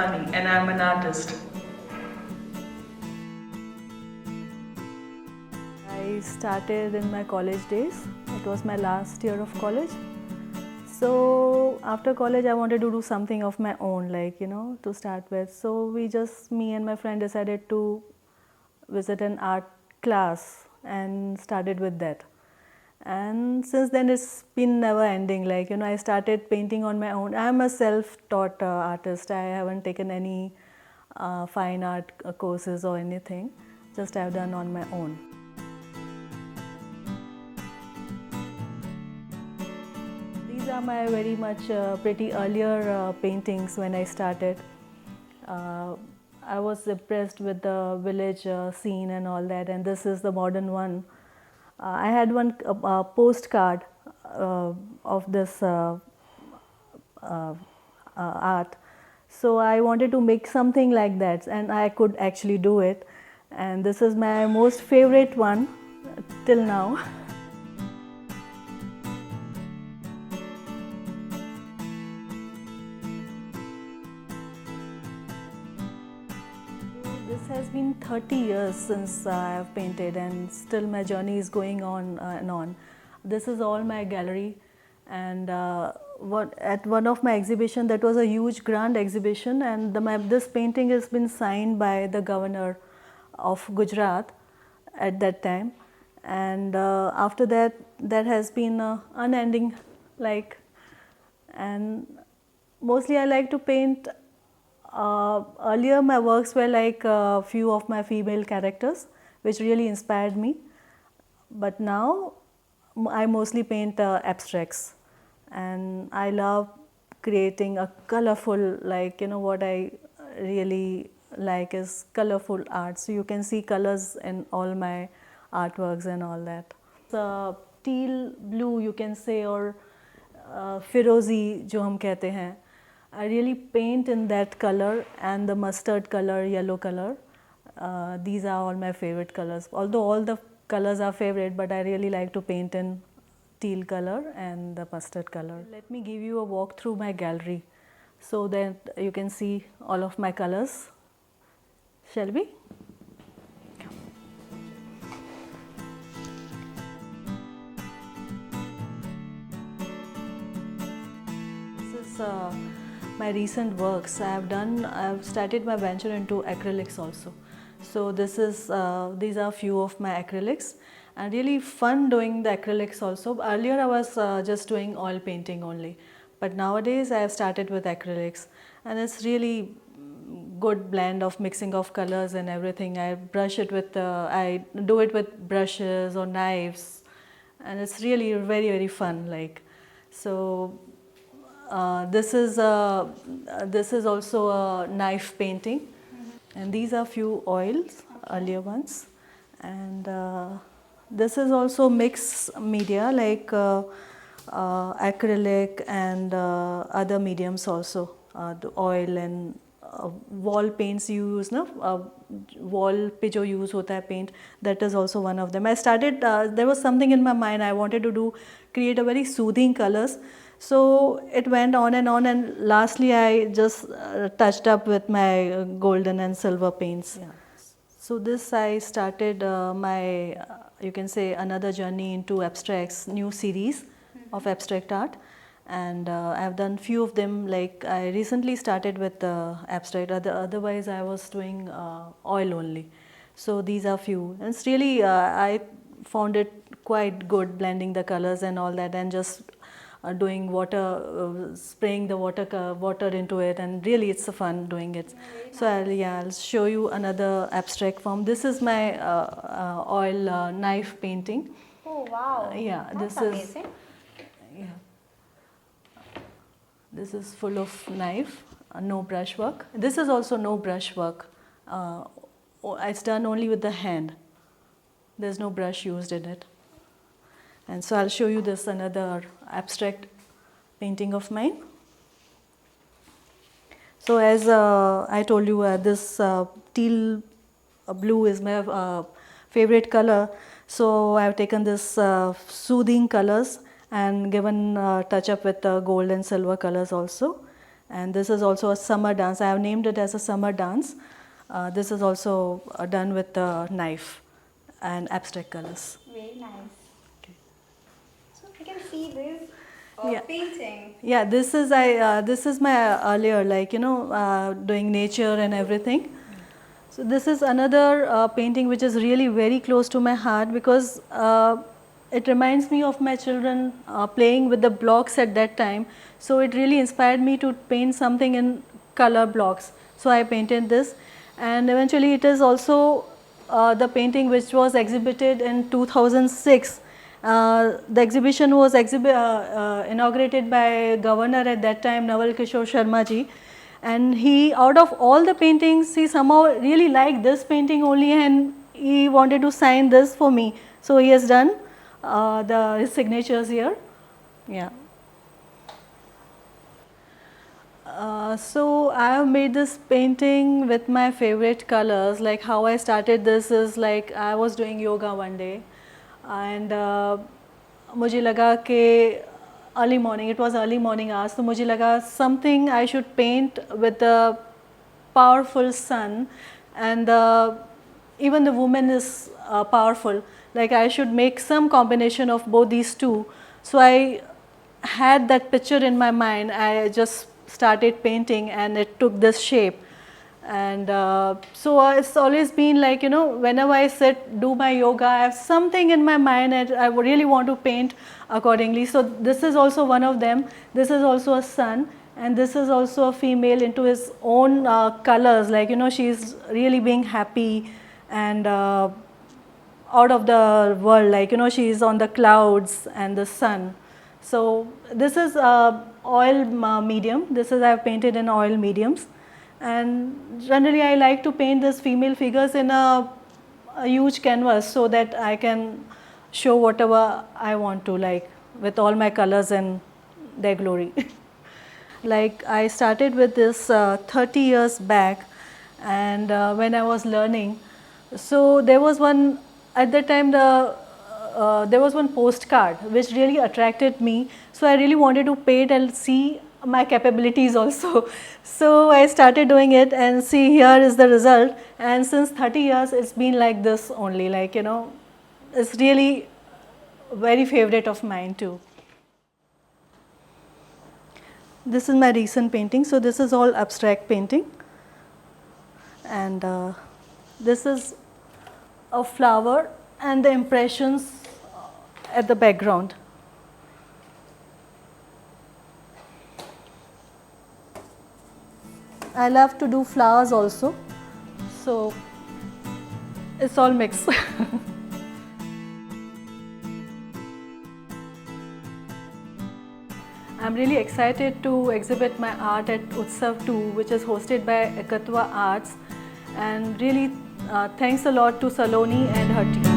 Navani and I'm an artist. I started in my college days. It was my last year of college. So after college, I wanted to do something of my own, to start with. So me and my friend decided to visit an art class and started with that. And since then, it's been never ending. I started painting on my own. I'm a self-taught artist. I haven't taken any fine art courses or anything. Just I've done on my own. These are my very much pretty earlier paintings when I started. Uh, I was impressed with the village scene and all that, and this is the modern one. I had one postcard of this art. So I wanted to make something like that, and I could actually do it. And this is my most favorite one till now. This has been 30 years since I have painted, and still my journey is going on and on. This is all my gallery, and at one of my exhibition, that was a huge grand exhibition, and this painting has been signed by the governor of Gujarat at that time, and after that, that has been unending, and mostly I like to paint. Earlier, my works were like a few of my female characters, which really inspired me. But now, I mostly paint abstracts, and I love creating a colorful, what I really like is colorful art. So you can see colors in all my artworks and all that. The teal blue, you can say, or फिरोज़ी जो हम कहते हैं, I really paint in that color, and the mustard color, yellow color. These are all my favorite colors. Although all the colors are favorite, but I really like to paint in teal color and the mustard color. Let me give you a walk through my gallery so that you can see all of my colors. Shall we? This is my recent works. I've started my venture into acrylics also. So these are few of my acrylics, and really fun doing the acrylics also. Earlier I was just doing oil painting only, but nowadays I have started with acrylics, and it's really good blend of mixing of colors and everything. I do it with brushes or knives, and it's really very very fun. So this is also a knife painting, and these are few oils, earlier ones, and this is also mixed media acrylic and other mediums also, the oil and wall paints you use, na? Wall पे जो use होता है paint, that is also one of them. I started, there was something in my mind, I wanted to create a very soothing colors. So it went on, and lastly I just touched up with my golden and silver paints. Yeah. So this I started my, you can say, another journey into abstracts, new series of abstract art, and I've done few of them. Like I recently started with abstract. Otherwise, I was doing oil only. So these are few, and it's really I found it quite good blending the colors and all that, and just doing water, spraying the water into it, and really it's a fun doing it. So I'll show you another abstract form. This is my oil knife painting. Oh wow! Yeah, That's this amazing. yeah. This is full of knife, no brush work. This is also no brush work. It's done only with the hand. There's no brush used in it. And so I'll show you this another abstract painting of mine. So as I told you, this teal blue is my favorite color. So I've taken this soothing colors and given touch up with gold and silver colors also. and this is also a summer dance. I have named it as a summer dance. This is also done with a knife and abstract colors. Very nice. Okay. So I can see this painting. Yeah, this is my earlier, like, doing nature and everything. So this is another painting which is really very close to my heart, because it reminds me of my children playing with the blocks at that time. So it really inspired me to paint something in color blocks. So I painted this, and eventually it is also the painting which was exhibited in 2006. The exhibition was inaugurated by Governor at that time, Naval Kishore Sharma ji, and he, out of all the paintings, he somehow really liked this painting only, and he wanted to sign this for me. So he has done his signatures here. Yeah. So I have made this painting with my favorite colors. Like, how I started this is, like, I was doing yoga one day, and मुझे लगा कि early morning, it was early morning hours, तो मुझे लगा something I should paint with the powerful sun, and even the woman is powerful. Like, I should make some combination of both these two. So I had that picture in my mind. I just started painting, and it took this shape. And so it's always been like, whenever I sit, do my yoga, I have something in my mind and I really want to paint accordingly. So this is also one of them. This is also a sun, and this is also a female into his own colors. Like, she's really being happy and out of the world, like, she's on the clouds and the sun. So this is oil medium. This is, I've painted in oil mediums. And generally I like to paint these female figures in a huge canvas, so that I can show whatever I want to, like, with all my colors and their glory. Like, I started with this 30 years back, and when I was learning, so there was one, at that time there was one postcard which really attracted me. So I really wanted to paint and see my capabilities also. So I started doing it, and see, here is the result. And since 30 years it's been like this only, like, it's really very favorite of mine too. This is my recent painting. So this is all abstract painting, and this is a flower and the impressions at the background. I love to do flowers also, so it's all mixed. I'm really excited to exhibit my art at Utsav 2, which is hosted by Ekatva Arts, and really thanks a lot to Saloni and her team.